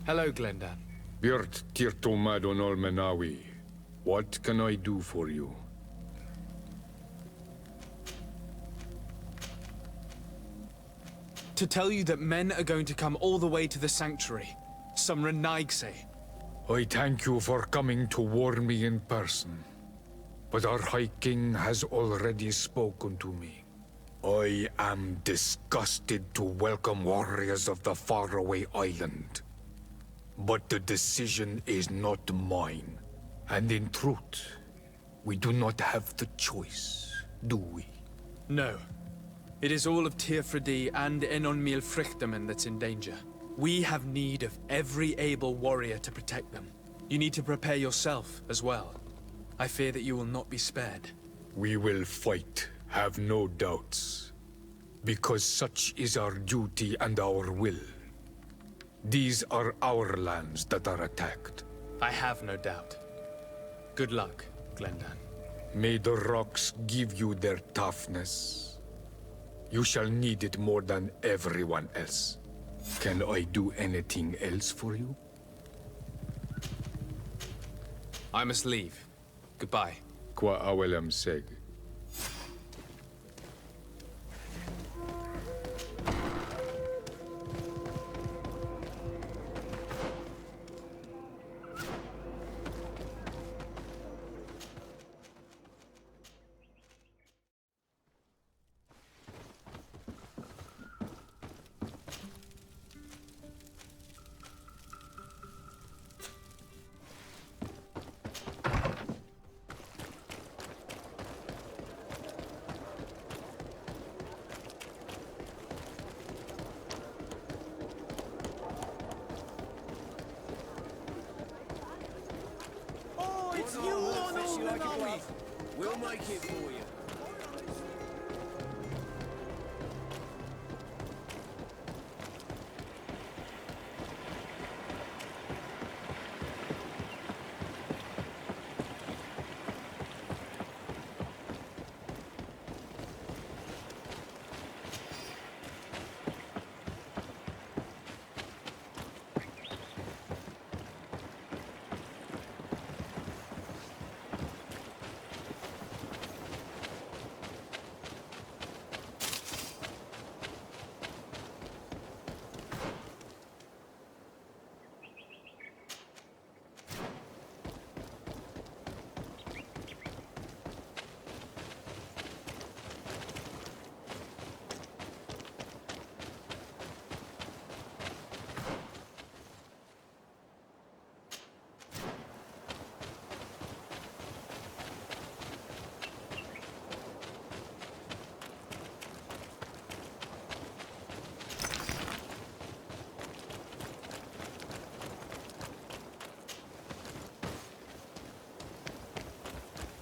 Hello, Glendan. Björt Tirtomadon Olmenawi. What can I do for you? To tell you that men are going to come all the way to the sanctuary. Some Nádaig say. I thank you for coming to warn me in person. But our High King has already spoken to me. I am disgusted to welcome warriors of the faraway island. But the decision is not mine. And in truth, we do not have the choice, do we? No. It is all of Tirfridi and Enonmil Frichtamen that's in danger. We have need of every able warrior to protect them. You need to prepare yourself as well. I fear that you will not be spared. We will fight, have no doubts. Because such is our duty and our will. These are our lands that are attacked. I have no doubt. Good luck, Glendan. May the rocks give you their toughness. You shall need it more than everyone else. Can I do anything else for you? I must leave. Goodbye. Qua awelem seg. We'll make it for you.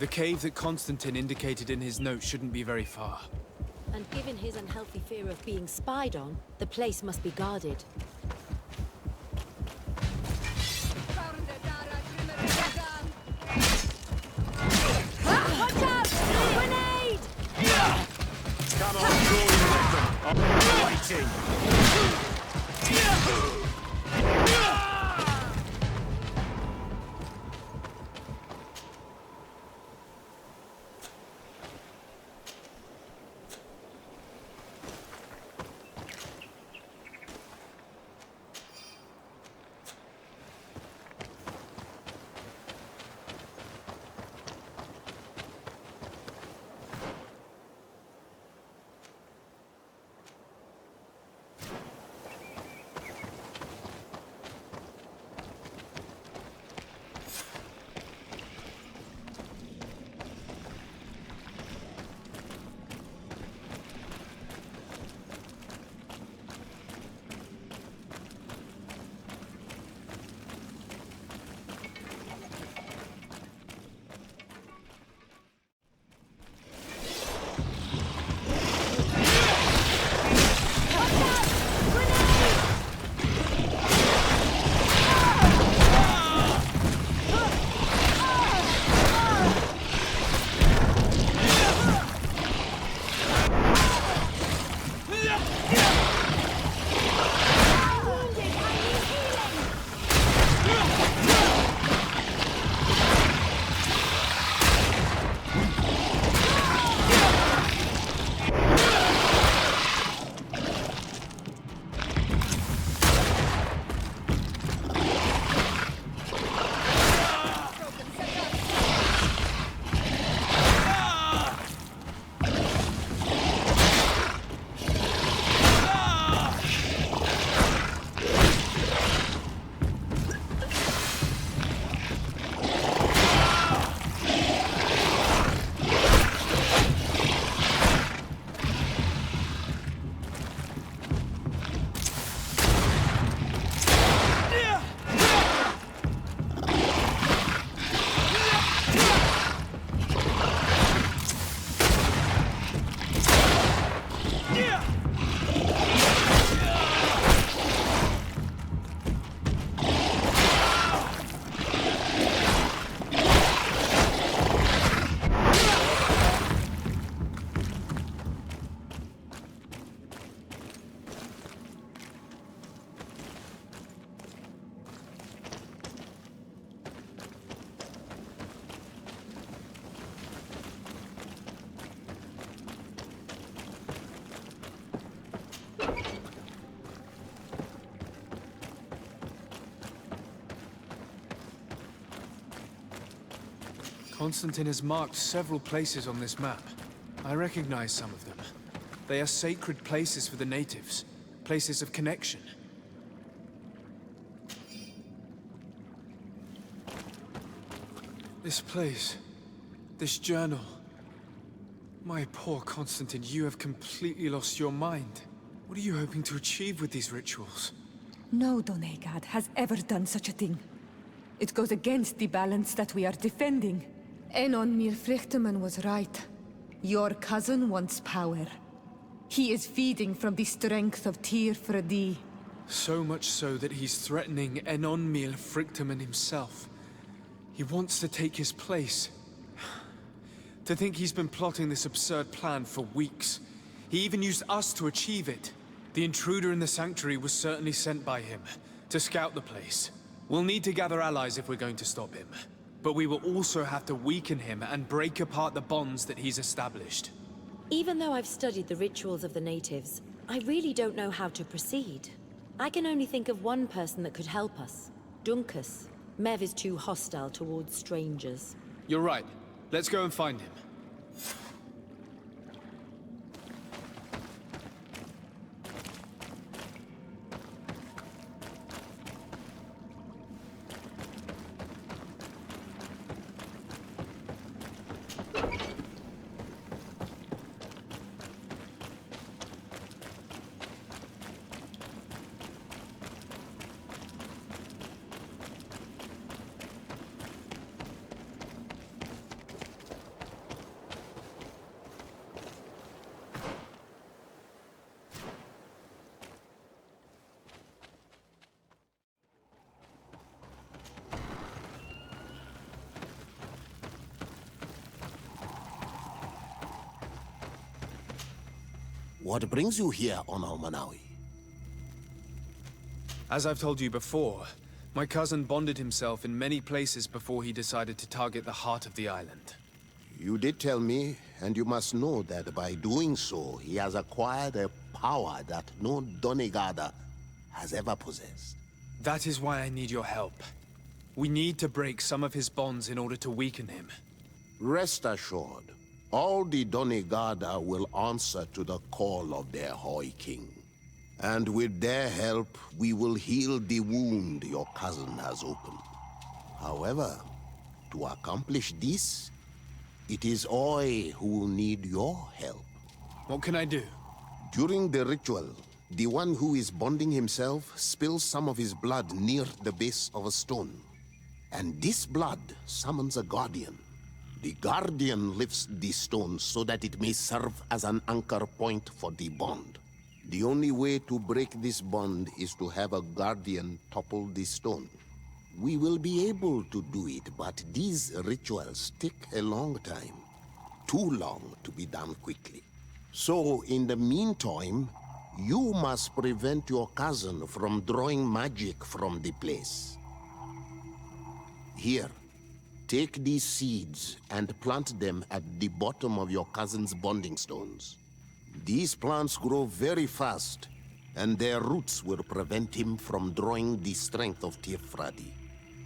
The cave that Constantine indicated in his note shouldn't be very far. And given his unhealthy fear of being spied on, the place must be guarded. Watch out! Grenade! Come on, draw your weapon. I'm waiting. Constantine has marked several places on this map. I recognize some of them. They are sacred places for the natives, places of connection. This place, this journal. My poor Constantine, you have completely lost your mind. What are you hoping to achieve with these rituals? No Doneigad has ever done such a thing. It goes against the balance that we are defending. Enon Mirfrichteman was right. Your cousin wants power. He is feeding from the strength of Tyr Fredi. So much so that he's threatening Enon Mirfrichteman himself. He wants to take his place. To think he's been plotting this absurd plan for weeks. He even used us to achieve it. The intruder in the sanctuary was certainly sent by him, to scout the place. We'll need to gather allies if we're going to stop him. But we will also have to weaken him and break apart the bonds that he's established. Even though I've studied the rituals of the natives, I really don't know how to proceed. I can only think of one person that could help us. Dunkus. Mev is too hostile towards strangers. You're right. Let's go and find him. What brings you here on Almanawi? As I've told you before, my cousin bonded himself in many places before he decided to target the heart of the island. You did tell me, and you must know that by doing so, he has acquired a power that no Doneigada has ever possessed. That is why I need your help. We need to break some of his bonds in order to weaken him. Rest assured, all the Doneigada will answer to the call of their Hoi King. And with their help, we will heal the wound your cousin has opened. However, to accomplish this, it is I who will need your help. What can I do? During the ritual, the one who is bonding himself spills some of his blood near the base of a stone. And this blood summons a guardian. The guardian lifts the stone so that it may serve as an anchor point for the bond. The only way to break this bond is to have a guardian topple the stone. We will be able to do it, but these rituals take a long time. Too long to be done quickly. So, in the meantime, you must prevent your cousin from drawing magic from the place. Here, take these seeds and plant them at the bottom of your cousin's bonding stones. These plants grow very fast, and their roots will prevent him from drawing the strength of Tirfradi.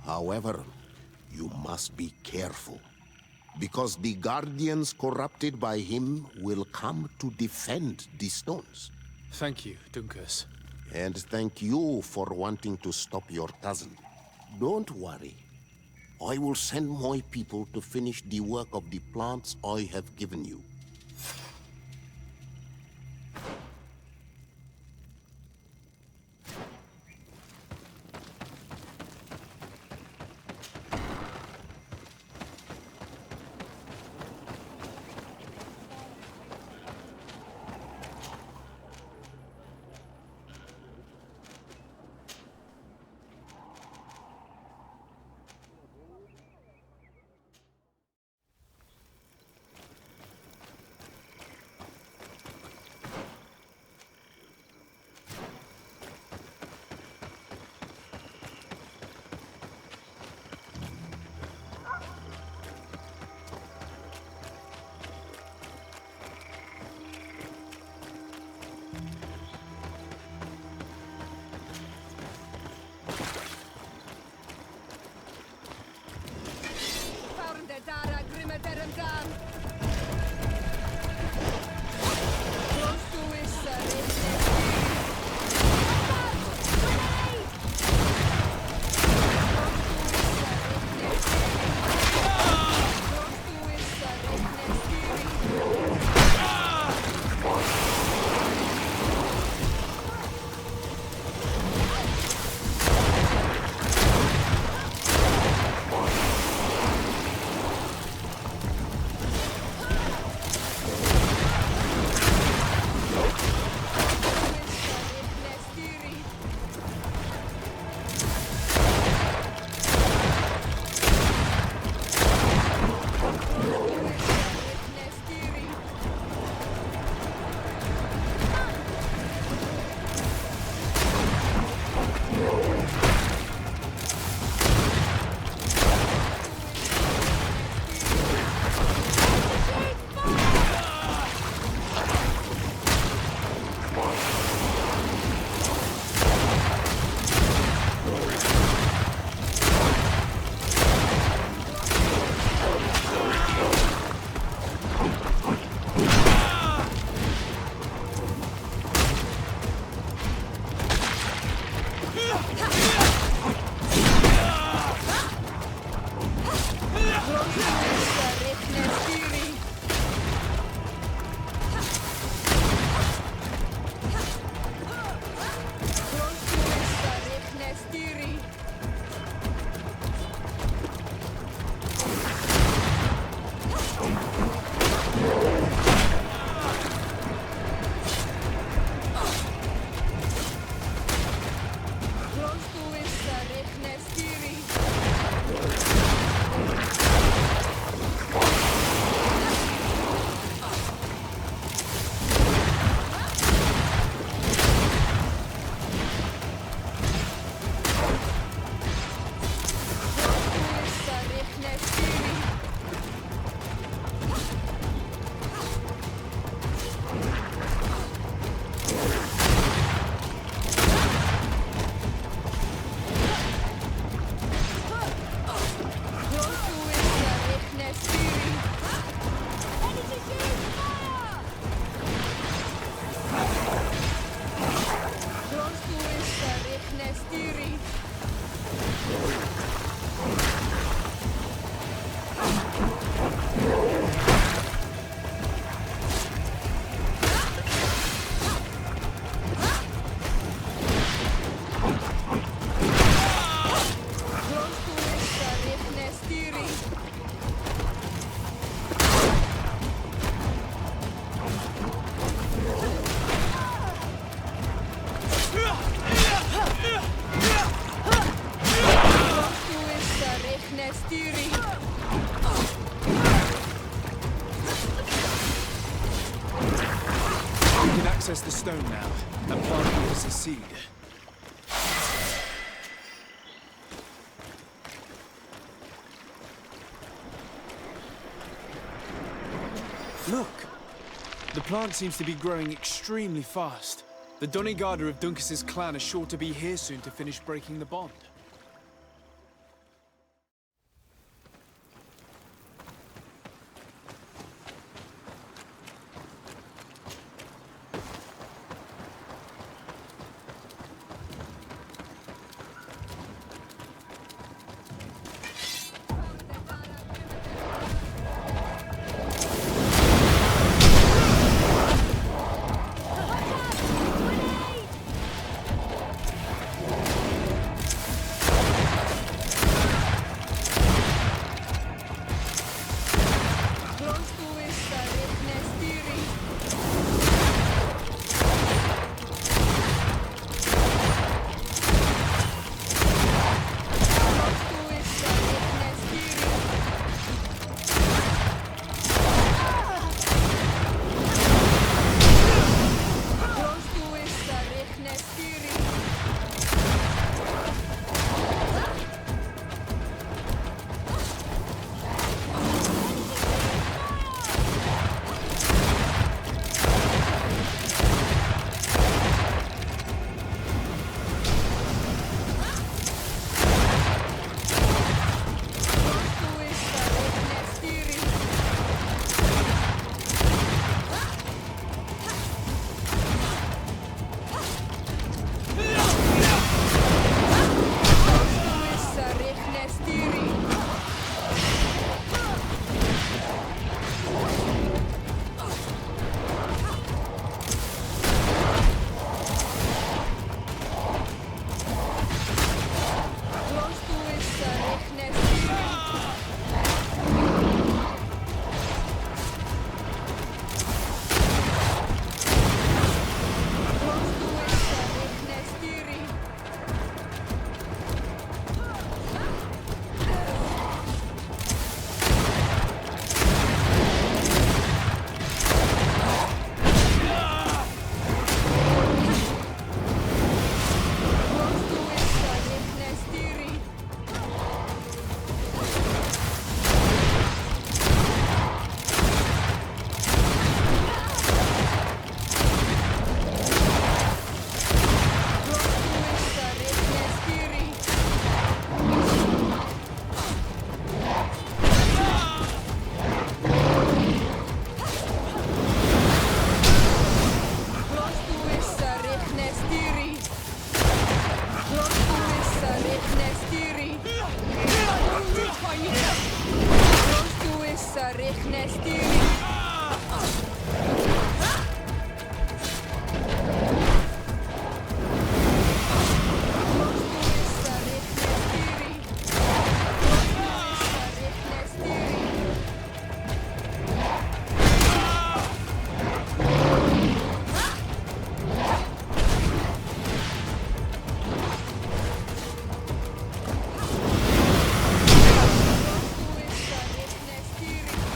However, you must be careful, because the guardians corrupted by him will come to defend the stones. Thank you, Dunkus. And thank you for wanting to stop your cousin. Don't worry. I will send my people to finish the work of the plants I have given you. access the stone now, and plant Duncas's seed. Look! The plant seems to be growing extremely fast. The Donigarda of Duncas's clan are sure to be here soon to finish breaking the bond.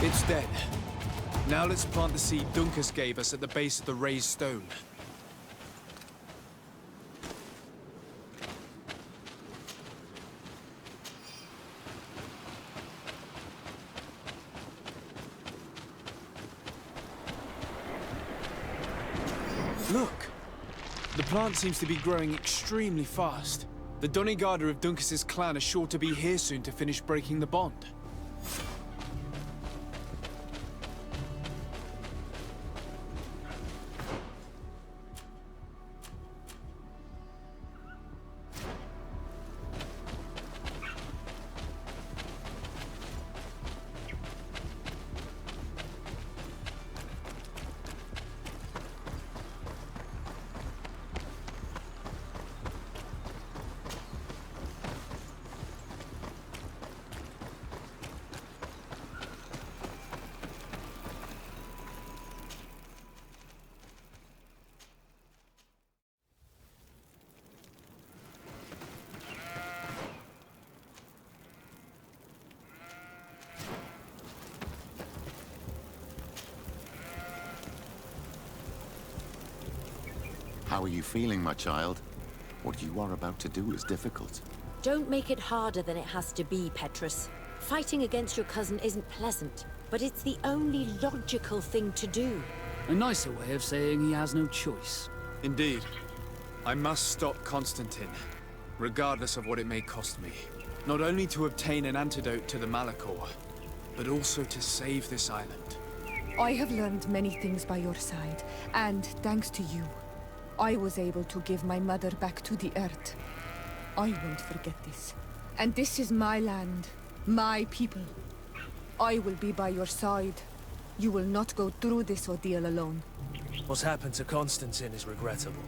It's dead. Now let's plant the seed Duncas gave us at the base of the raised stone. Look! The plant seems to be growing extremely fast. The Donigarda of Duncas's clan are sure to be here soon to finish breaking the bond. How are you feeling, my child? What you are about to do is difficult. Don't make it harder than it has to be, Petrus. Fighting against your cousin isn't pleasant, but it's the only logical thing to do. A nicer way of saying he has no choice. Indeed. I must stop Constantine, regardless of what it may cost me. Not only to obtain an antidote to the Malachor, but also to save this island. I have learned many things by your side, and thanks to you, I was able to give my mother back to the earth. I won't forget this. And this is my land, my people. I will be by your side. You will not go through this ordeal alone. What's happened to Constantine is regrettable.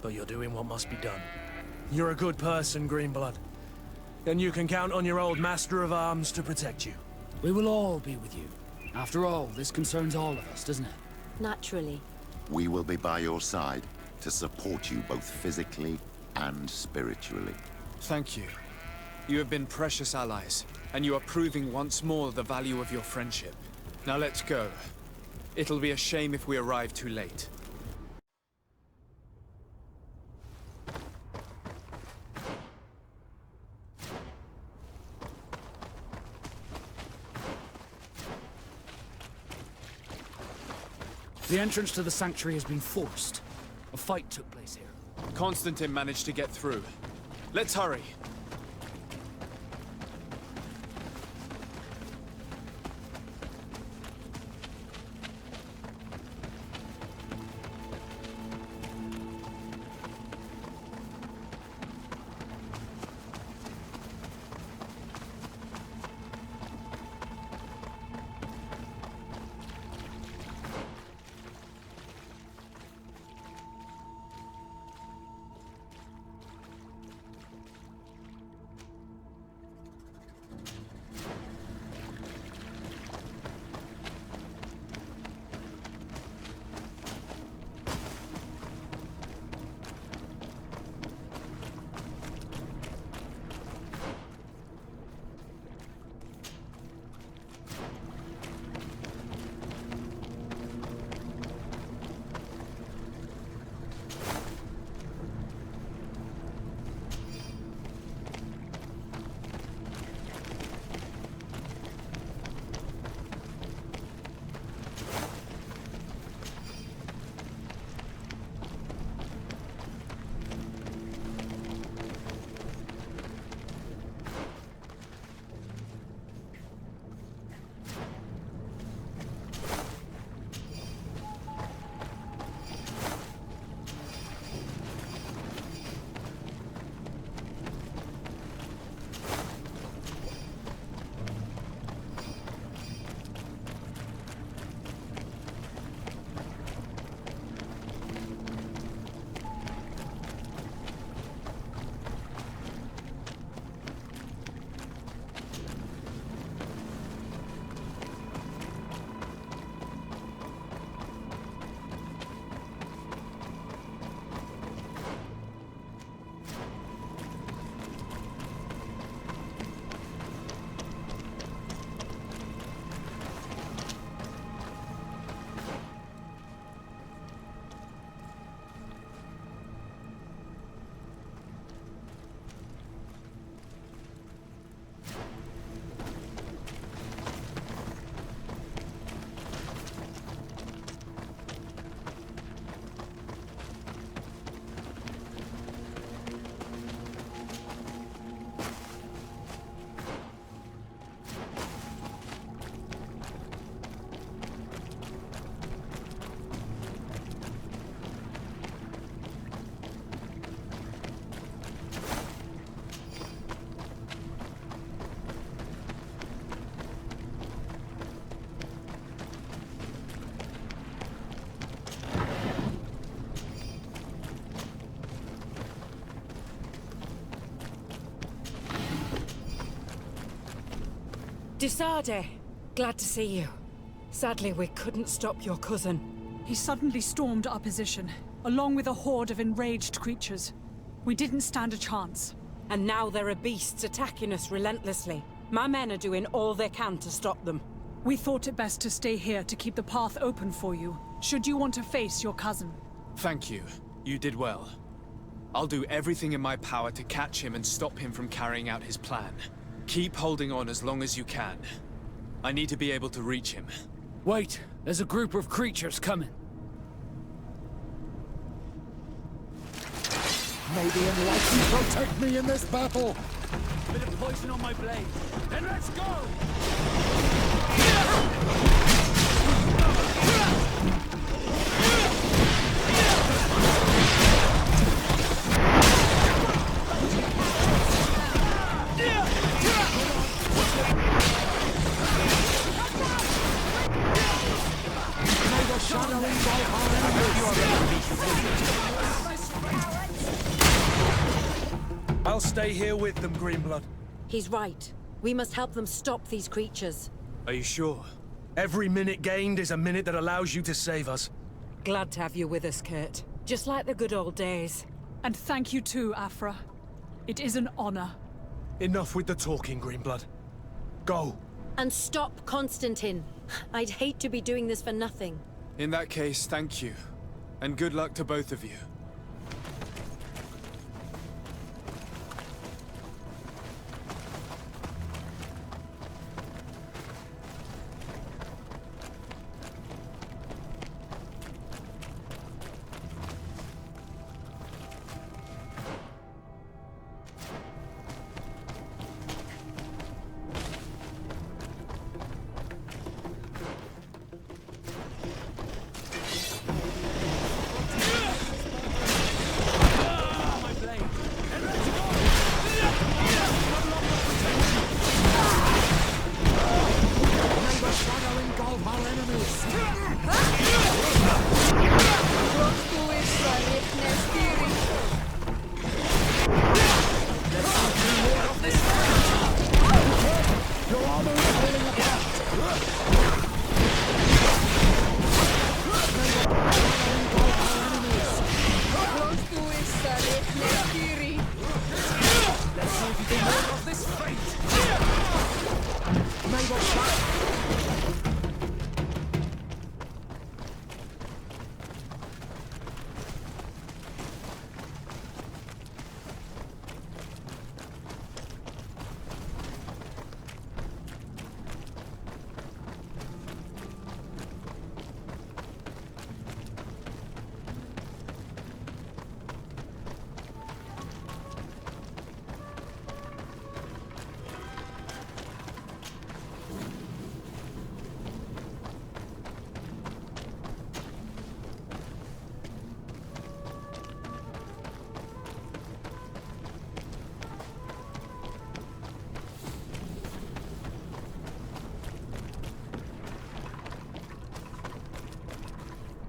But you're doing what must be done. You're a good person, Greenblood. And you can count on your old master of arms to protect you. We will all be with you. After all, this concerns all of us, doesn't it? Naturally. We will be by your side to support you both physically and spiritually. Thank you. You have been precious allies, and you are proving once more the value of your friendship. Now let's go. It'll be a shame if we arrive too late. The entrance to the sanctuary has been forced. A fight took place here. Constantine managed to get through. Let's hurry. Disade, glad to see you. Sadly, we couldn't stop your cousin. He suddenly stormed our position, along with a horde of enraged creatures. We didn't stand a chance. And now there are beasts attacking us relentlessly. My men are doing all they can to stop them. We thought it best to stay here to keep the path open for you, should you want to face your cousin. Thank you. You did well. I'll do everything in my power to catch him and stop him from carrying out his plan. Keep holding on as long as you can. I need to be able to reach him. Wait, there's a group of creatures coming. May the enlightened protect me in this battle! Bit of poison on my blade. Then let's go! I'll stay here with them, Greenblood. He's right. We must help them stop these creatures. Are you sure? Every minute gained is a minute that allows you to save us. Glad to have you with us, Kurt. Just like the good old days. And thank you too, Afra. It is an honor. Enough with the talking, Greenblood. Go. And stop Constantine. I'd hate to be doing this for nothing. In that case, thank you. And good luck to both of you.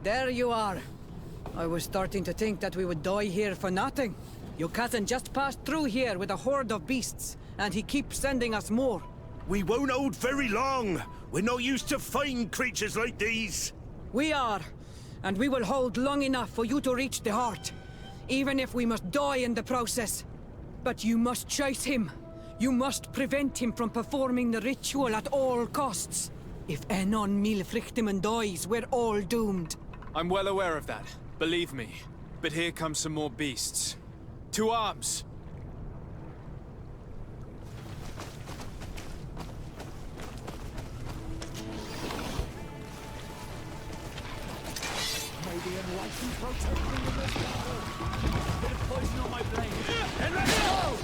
There you are. I was starting to think that we would die here for nothing. Your cousin just passed through here with a horde of beasts, and he keeps sending us more. We won't hold very long. We're not used to fighting creatures like these. We are, and we will hold long enough for you to reach the heart, even if we must die in the process. But you must chase him. You must prevent him from performing the ritual at all costs. If Enon Milfrichtimen dies, we're all doomed. I'm well aware of that, believe me. But here come some more beasts. To arms! May the enlightened protect me in this battle. Bit of poison on my blade. And let's go!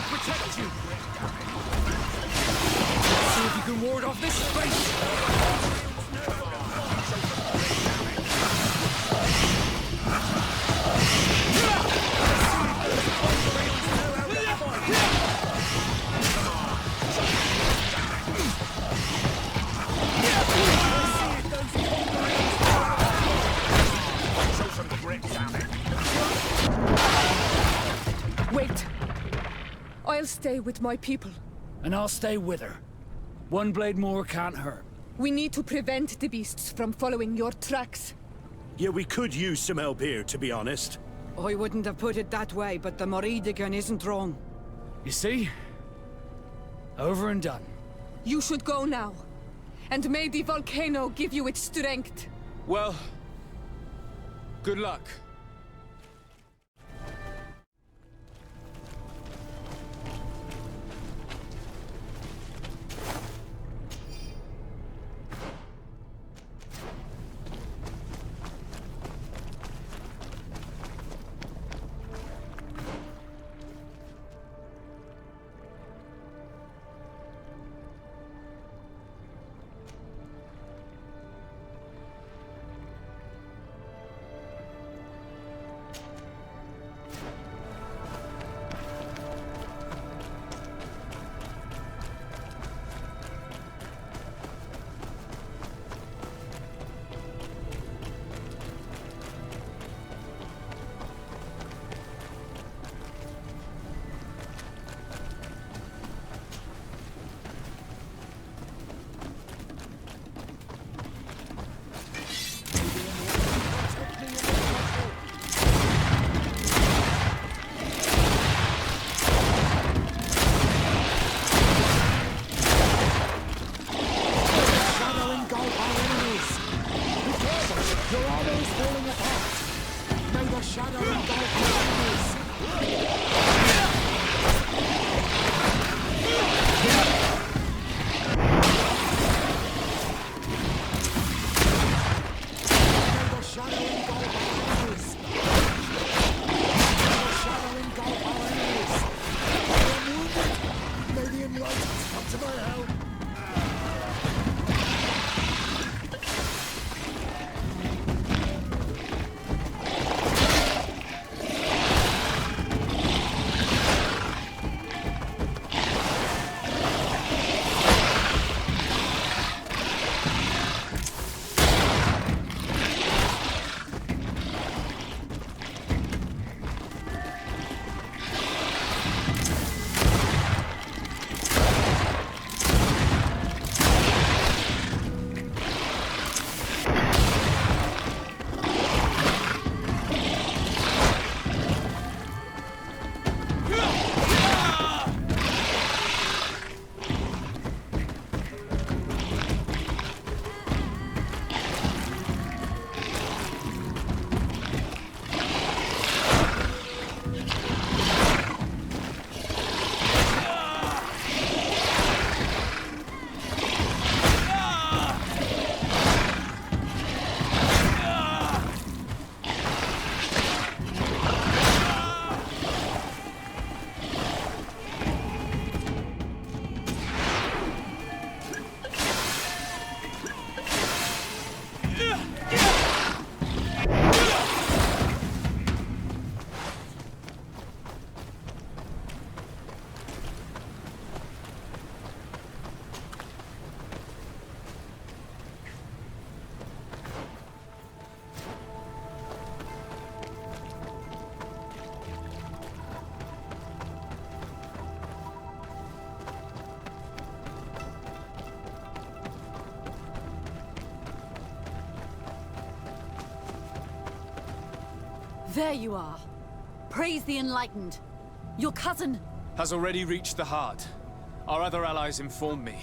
Protect you! Let's see if you can ward off this space! Wait. I'll stay with my people. And I'll stay with her. One blade more can't hurt. We need to prevent the beasts from following your tracks. Yeah, we could use some help here, to be honest. I wouldn't have put it that way, but the Morridigan isn't wrong. You see? Over and done. You should go now. And may the volcano give you its strength. Well, good luck. There you are. Praise the Enlightened. Your cousin... has already reached the heart. Our other allies informed me.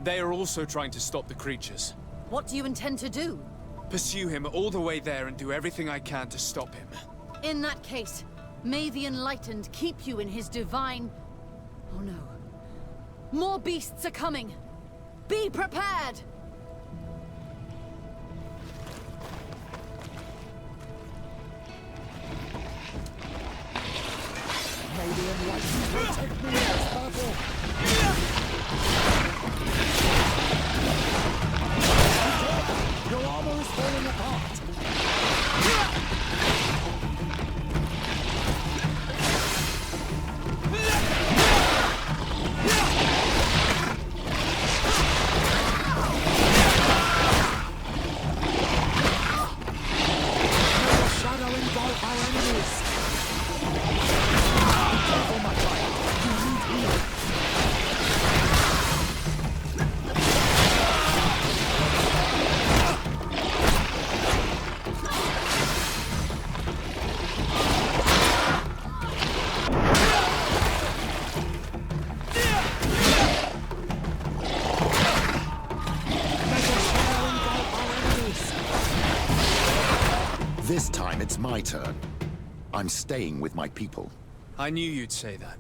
They are also trying to stop the creatures. What do you intend to do? Pursue him all the way there and do everything I can to stop him. In that case, may the Enlightened keep you in his divine... Oh no. More beasts are coming! Be prepared! May the Enlightened protect me in this battle! Your armor is falling apart! This time it's my turn. I'm staying with my people. I knew you'd say that.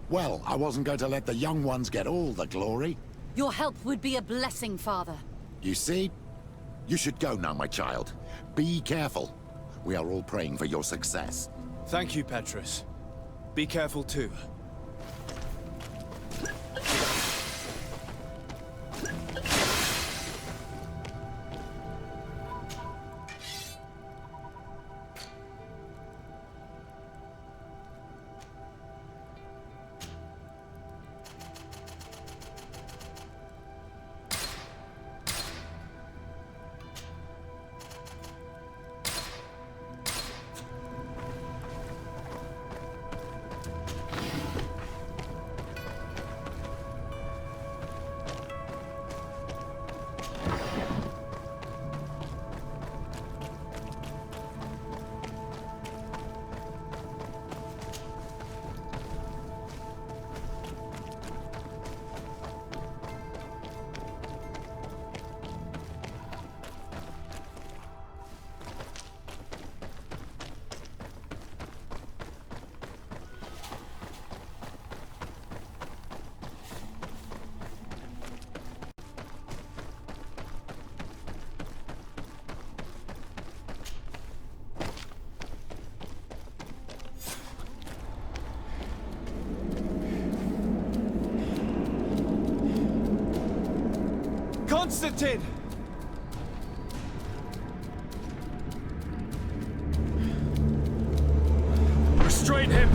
Well, I wasn't going to let the young ones get all the glory. Your help would be a blessing, Father. You see? You should go now, my child. Be careful. We are all praying for your success. Thank you, Petrus. Be careful too. Constantine! Restrain him!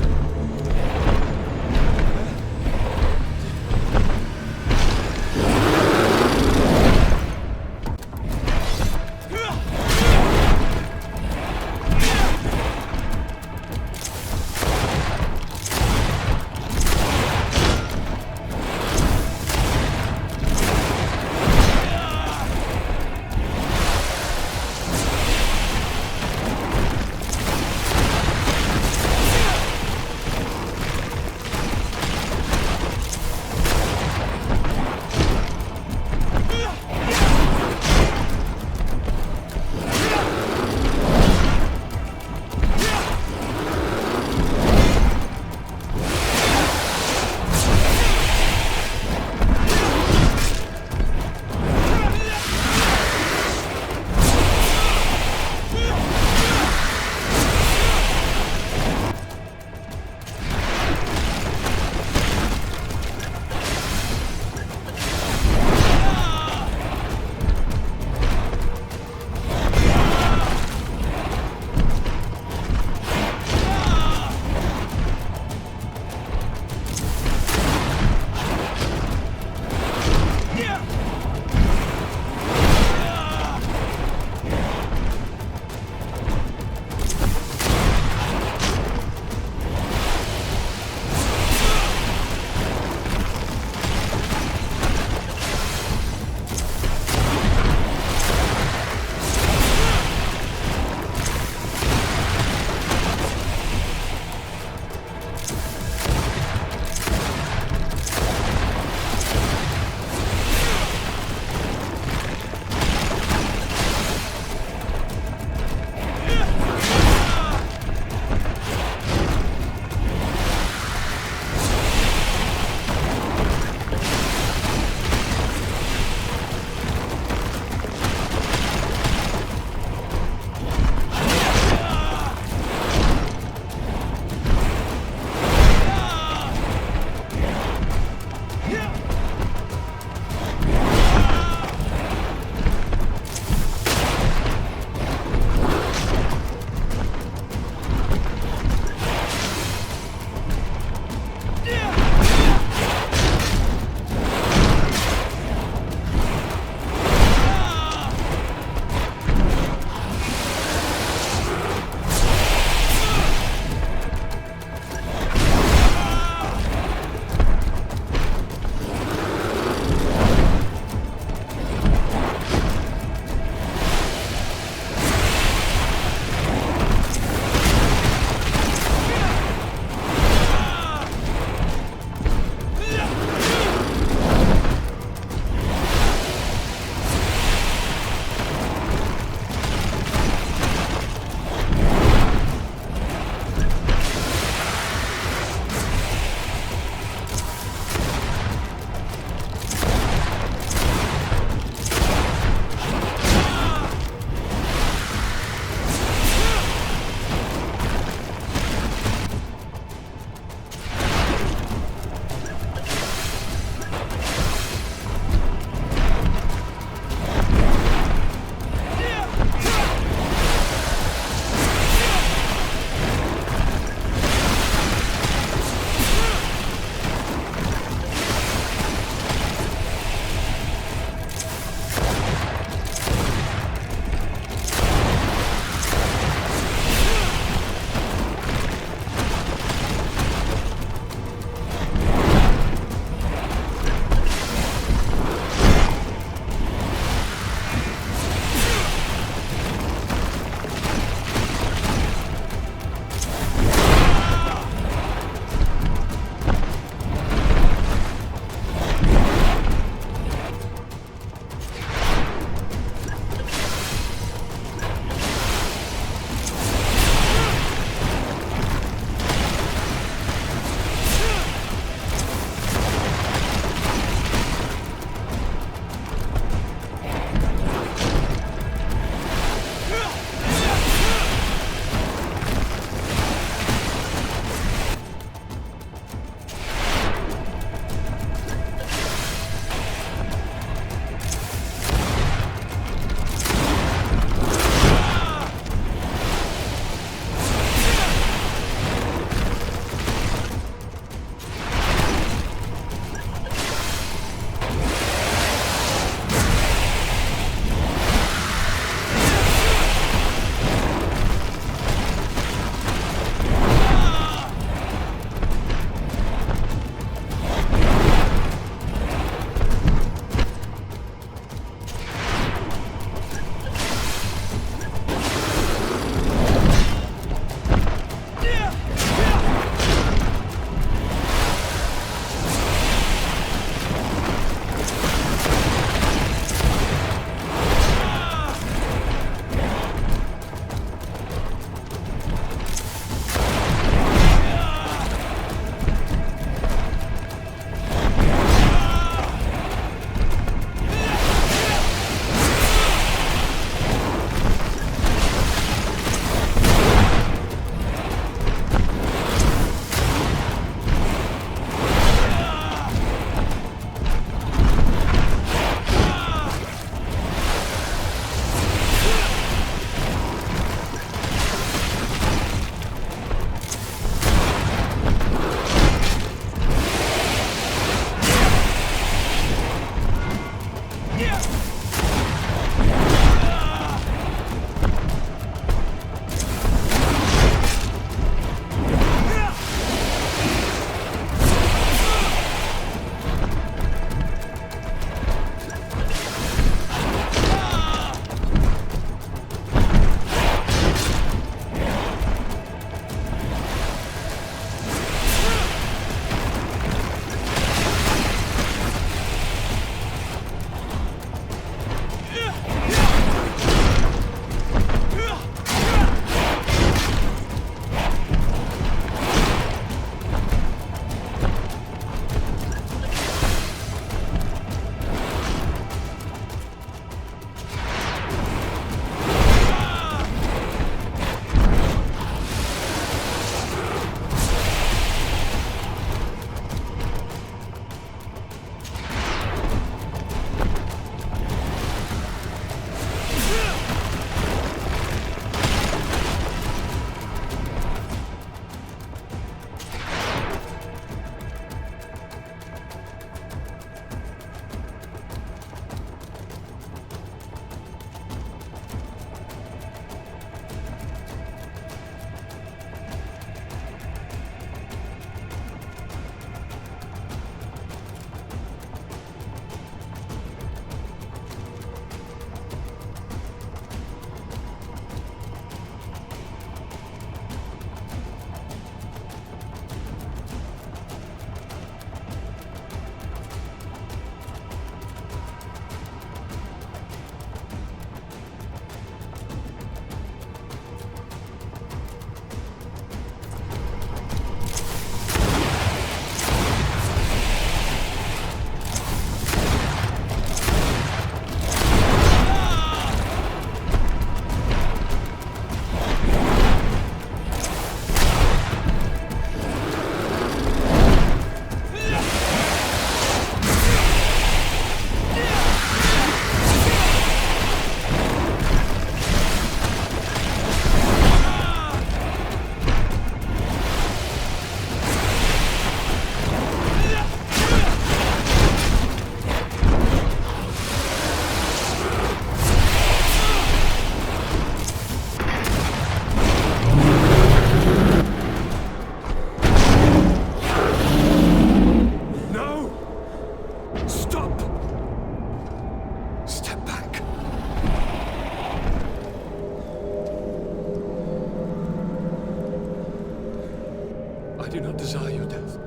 I do not desire your death.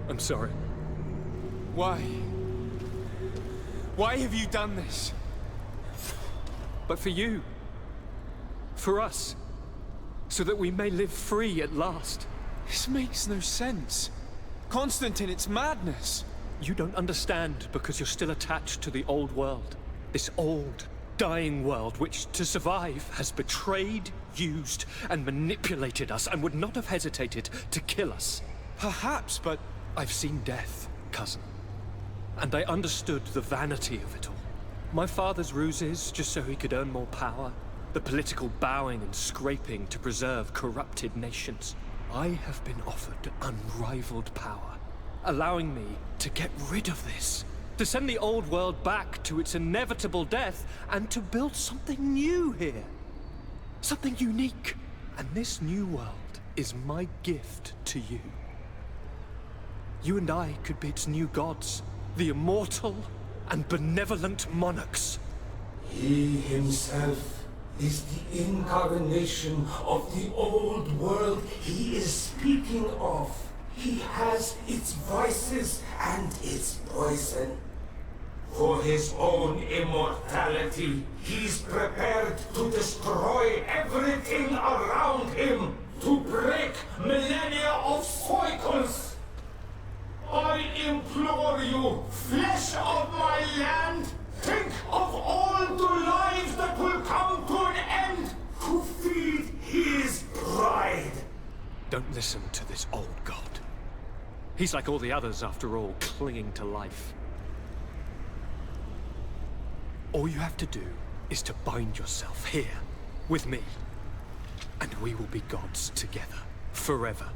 I'm sorry. Why? Why have you done this? But for you. For us. So that we may live free at last. This makes no sense. Constantine, it's madness. You don't understand because you're still attached to the old world. This old, dying world which, to survive, has betrayed, used, and manipulated us and would not have hesitated to kill us. Perhaps, but I've seen death, cousin. And I understood the vanity of it all. My father's ruses just so he could earn more power. The political bowing and scraping to preserve corrupted nations. I have been offered unrivaled power, allowing me to get rid of this. To send the old world back to its inevitable death and to build something new here. Something unique. And this new world is my gift to you. You and I could be its new gods, the immortal and benevolent monarchs. He himself is the incarnation of the old world he is speaking of. He has its vices and its poison. For his own immortality, he's prepared to destroy everything around him, to break millennia of cycles. I implore you, flesh of my land, think of all the lives that will come to an end to feed his pride. Don't listen to this old god. He's like all the others, after all, clinging to life. All you have to do is to bind yourself here, with me. And we will be gods together, forever.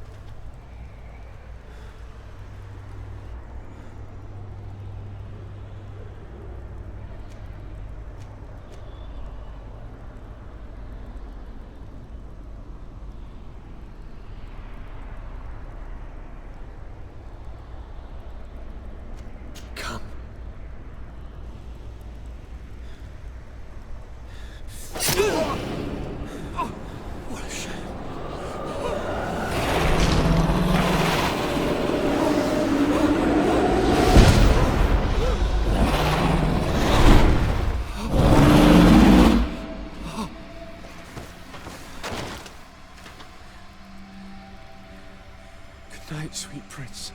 Good night, sweet prince.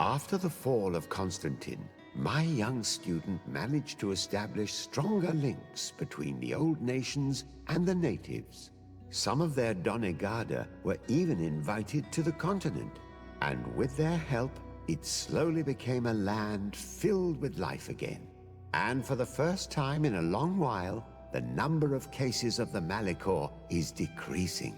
After the fall of Constantine, my young student managed to establish stronger links between the old nations and the natives. Some of their donegada were even invited to the continent, and with their help, it slowly became a land filled with life again. And for the first time in a long while, the number of cases of the Malichor is decreasing.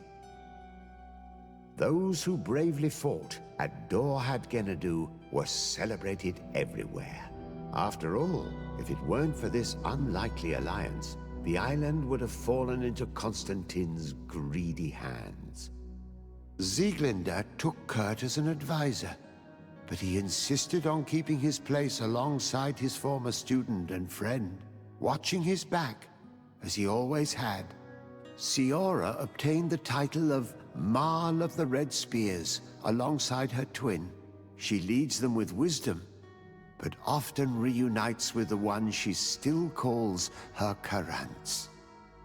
Those who bravely fought at Dorhad Genadu were celebrated everywhere. After all, if it weren't for this unlikely alliance, the island would have fallen into Constantine's greedy hands. Sieglinde took Kurt as an advisor, but he insisted on keeping his place alongside his former student and friend, watching his back, as he always had. Siora obtained the title of Marl of the Red Spears alongside her twin. She leads them with wisdom, but often reunites with the one she still calls her Karants.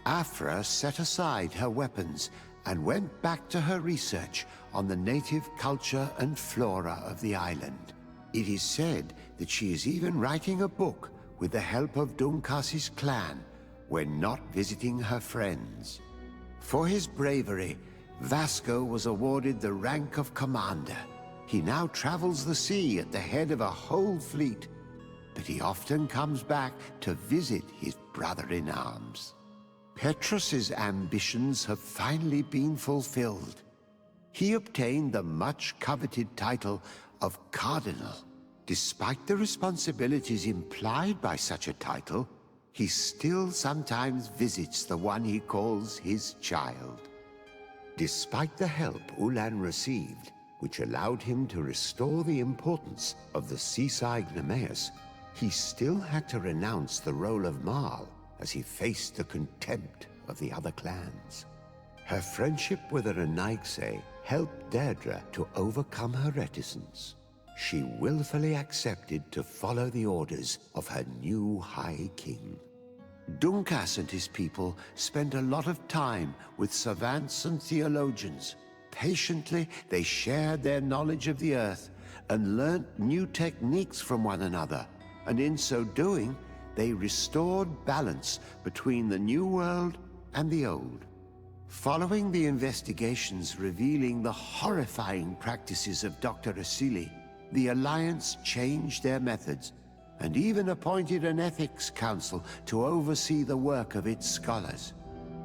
Afra set aside her weapons and went back to her research on the native culture and flora of the island. It is said that she is even writing a book with the help of Dunkas's clan when not visiting her friends. For his bravery, Vasco was awarded the rank of commander. He now travels the sea at the head of a whole fleet, but he often comes back to visit his brother-in-arms. Petrus's ambitions have finally been fulfilled. He obtained the much-coveted title of Cardinal. Despite the responsibilities implied by such a title, he still sometimes visits the one he calls his child. Despite the help Ulan received, which allowed him to restore the importance of the seaside Nemeus, he still had to renounce the role of Marl as he faced the contempt of the other clans. Her friendship with the Renaigse helped Deirdre to overcome her reticence. She willfully accepted to follow the orders of her new High King. Dunkas and his people spent a lot of time with savants and theologians. Patiently, they shared their knowledge of the earth and learnt new techniques from one another, and in so doing, they restored balance between the New World and the Old. Following the investigations revealing the horrifying practices of Dr. Asili, the Alliance changed their methods and even appointed an ethics council to oversee the work of its scholars.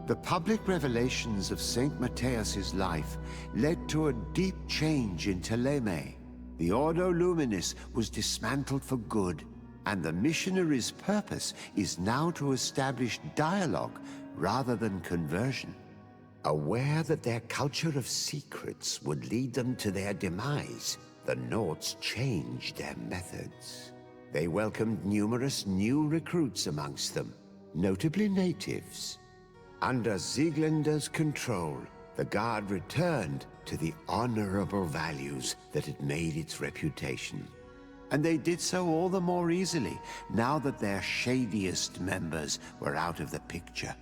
The public revelations of Saint Matthias's life led to a deep change in Teleme. The Ordo Luminis was dismantled for good, and the missionaries' purpose is now to establish dialogue rather than conversion. Aware that their culture of secrets would lead them to their demise, the Nords changed their methods. They welcomed numerous new recruits amongst them, notably natives. Under Sieglinder's control, the Guard returned to the honorable values that had made its reputation. And they did so all the more easily now that their shadiest members were out of the picture.